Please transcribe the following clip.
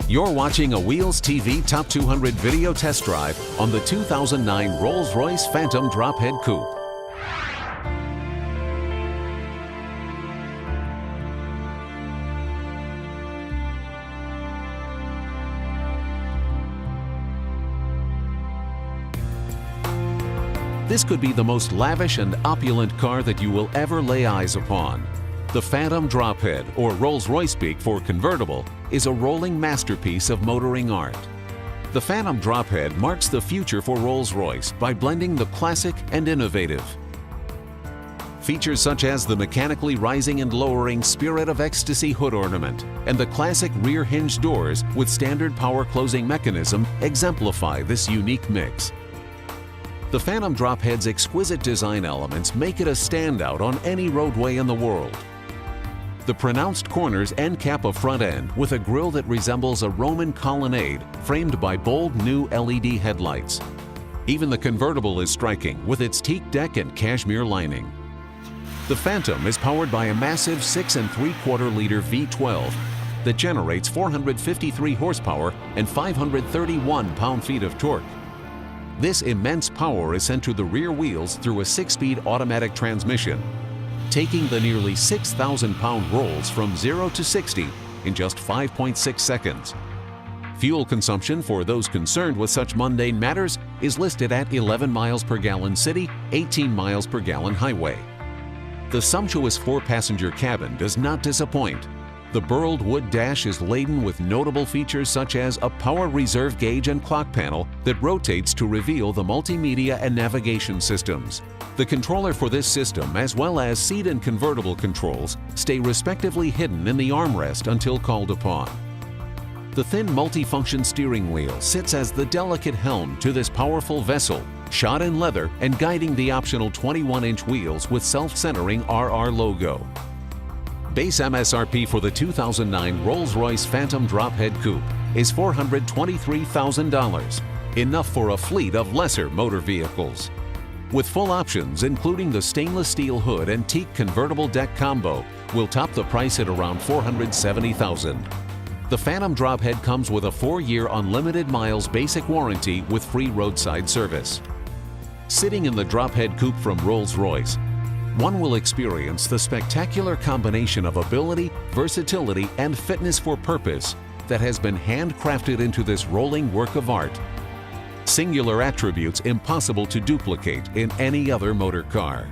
You're watching a Wheels TV Top 200 video test drive on the 2009 Rolls-Royce Phantom Drophead Coupe. This could be the most lavish and opulent car that you will ever lay eyes upon. The Phantom Drophead, or Rolls-Royce speak for convertible, is a rolling masterpiece of motoring art. The Phantom Drophead marks the future for Rolls-Royce by blending the classic and innovative. Features such as the mechanically rising and lowering Spirit of Ecstasy hood ornament and the classic rear hinge doors with standard power closing mechanism exemplify this unique mix. The Phantom Drophead's exquisite design elements make it a standout on any roadway in the world. The pronounced corners end cap a front end with a grille that resembles a Roman colonnade framed by bold new LED headlights. Even the convertible is striking with its teak deck and cashmere lining. The Phantom is powered by a massive 6 3/4-liter V12 that generates 453 horsepower and 531 pound-feet of torque. This immense power is sent to the rear wheels through a 6-speed automatic transmission, taking the nearly 6,000-pound rolls from 0 to 60 in just 5.6 seconds. Fuel consumption for those concerned with such mundane matters is listed at 11 miles per gallon city, 18 miles per gallon highway. The sumptuous 4-passenger cabin does not disappoint. The burled wood dash is laden with notable features such as a power reserve gauge and clock panel that rotates to reveal the multimedia and navigation systems. The controller for this system, as well as seat and convertible controls, stay respectively hidden in the armrest until called upon. The thin multifunction steering wheel sits as the delicate helm to this powerful vessel, shod in leather and guiding the optional 21-inch wheels with self-centering RR logo. Base MSRP for the 2009 Rolls-Royce Phantom Drophead Coupe is $423,000, enough for a fleet of lesser motor vehicles. With full options, including the stainless steel hood and teak convertible deck combo, will top the price at around $470,000. The Phantom Drophead comes with a 4-year unlimited miles basic warranty with free roadside service. Sitting in the Drophead Coupe from Rolls-Royce, one will experience the spectacular combination of ability, versatility, and fitness for purpose that has been handcrafted into this rolling work of art. Singular attributes impossible to duplicate in any other motor car.